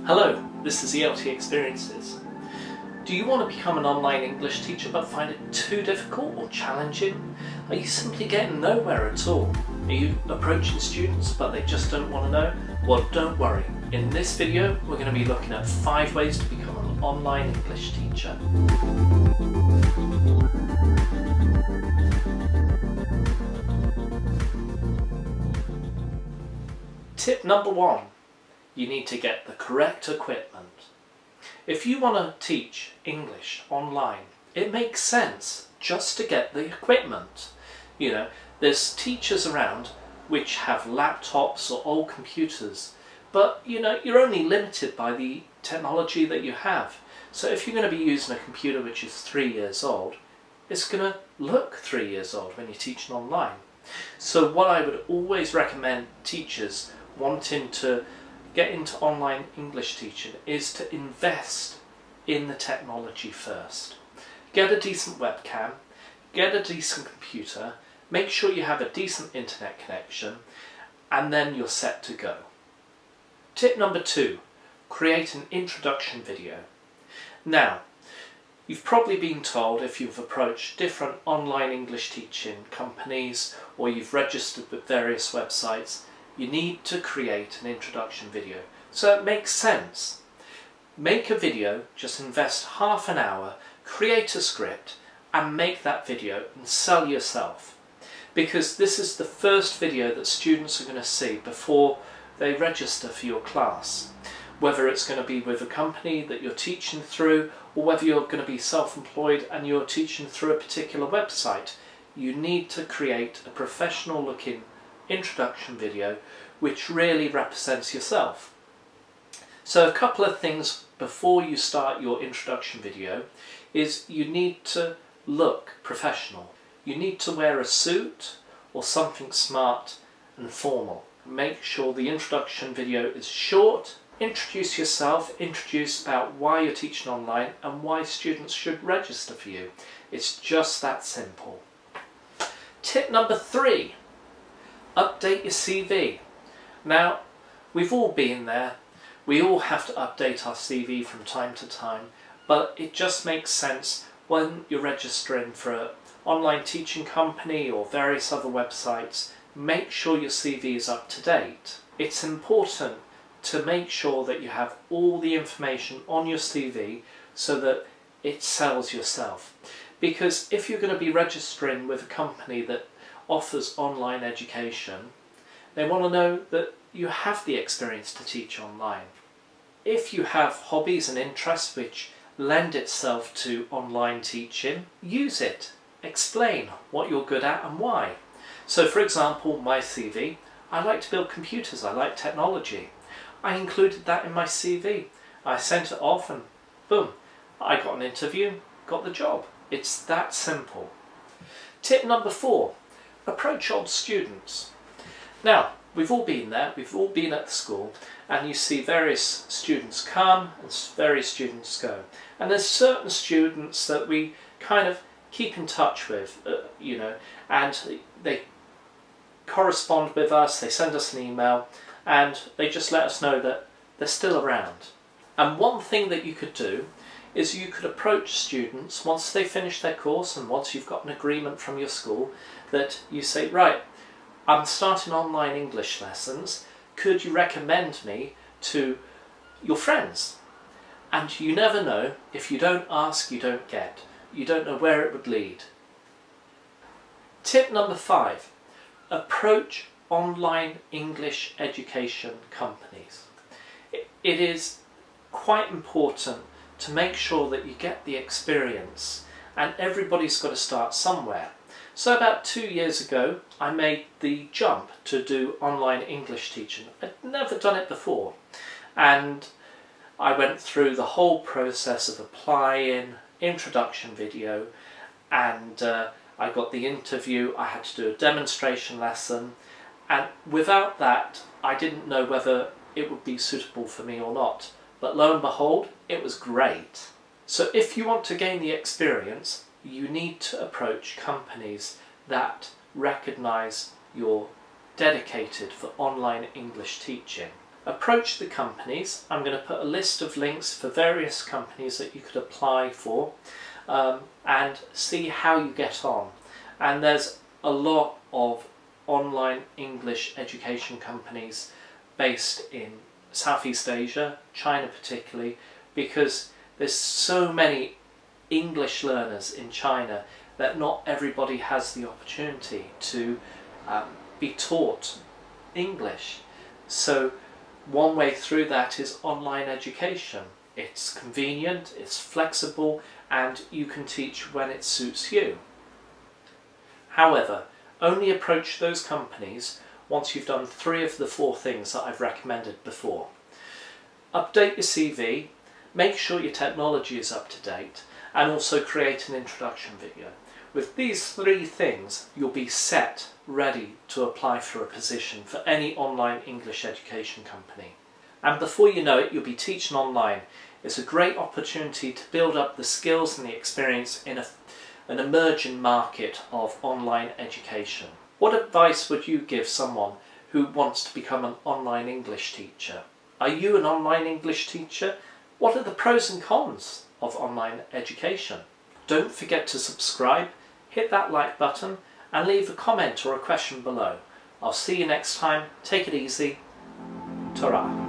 Hello, this is ELT Experiences. Do you want to become an online English teacher but find it too difficult or challenging? Are you simply getting nowhere at all? Are you approaching students but they just don't want to know? Well, don't worry. In this video we're going to be looking at 5 ways to become an online English teacher. Tip number 1. You need to get the correct equipment. If you want to teach English online, it makes sense just to get the equipment. You know, there's teachers around which have laptops or old computers, but you know, you're only limited by the technology that you have. So if you're going to be using a computer which is 3 years old, it's going to look 3 years old when you're teaching online. So what I would always recommend teachers wanting to get into online English teaching is to invest in the technology first. Get a decent webcam, get a decent computer, make sure you have a decent internet connection, and then you're set to go. Tip number 2, create an introduction video. Now, you've probably been told, if you've approached different online English teaching companies or you've registered with various websites, you need to create an introduction video. So it makes sense. Make a video, just invest half an hour, create a script and make that video and sell yourself. Because this is the first video that students are going to see before they register for your class. Whether it's going to be with a company that you're teaching through or whether you're going to be self-employed and you're teaching through a particular website, you need to create a professional looking introduction video which really represents yourself. So a couple of things before you start your introduction video is you need to look professional. You need to wear a suit or something smart and formal. Make sure the introduction video is short. Introduce yourself, introduce about why you're teaching online and why students should register for you. It's just that simple. Tip number 3. Update your CV. Now, we've all been there. We all have to update our CV from time to time, but it just makes sense when you're registering for an online teaching company or various other websites. Make sure your CV is up to date. It's important to make sure that you have all the information on your CV so that it sells yourself. Because if you're going to be registering with a company that offers online education, they want to know that you have the experience to teach online. If you have hobbies and interests which lend itself to online teaching, use it. Explain what you're good at and why. So for example, my CV, I like to build computers, I like technology. I included that in my CV. I sent it off and boom, I got an interview, got the job. It's that simple. Tip number 4. Approach old students. Now, we've all been there, we've all been at the school, and you see various students come and various students go. And there's certain students that we kind of keep in touch with, you know, and they correspond with us, they send us an email, and they just let us know that they're still around. And one thing that you could do is you could approach students once they finish their course and once you've got an agreement from your school that you say, right, I'm starting online English lessons, could you recommend me to your friends? And you never know, if you don't ask, you don't get. You don't know where it would lead. Tip number 5, approach online English education companies. It is quite important to make sure that you get the experience, and everybody's got to start somewhere. So about 2 years ago I made the jump to do online English teaching. I'd never done it before, and I went through the whole process of applying, introduction video, and I got the interview. I had to do a demonstration lesson, and without that I didn't know whether it would be suitable for me or not. But lo and behold, it was great. So if you want to gain the experience, you need to approach companies that recognise you're dedicated for online English teaching. approach the companies. I'm going to put a list of links for various companies that you could apply for, and see how you get on. And there's a lot of online English education companies based in Southeast Asia, China particularly, because there's so many English learners in China that not everybody has the opportunity to be taught English. So one way through that is online education. It's convenient, it's flexible, and you can teach when it suits you. However, only approach those companies once you've done 3 of the 4 things that I've recommended before. Update your CV, make sure your technology is up to date, and also create an introduction video. With these 3 things, you'll be set, ready to apply for a position for any online English education company. And before you know it, you'll be teaching online. It's a great opportunity to build up the skills and the experience in an emerging market of online education. What advice would you give someone who wants to become an online English teacher? Are you an online English teacher? What are the pros and cons of online education? Don't forget to subscribe, hit that like button, and leave a comment or a question below. I'll see you next time. Take it easy. Ta-ra.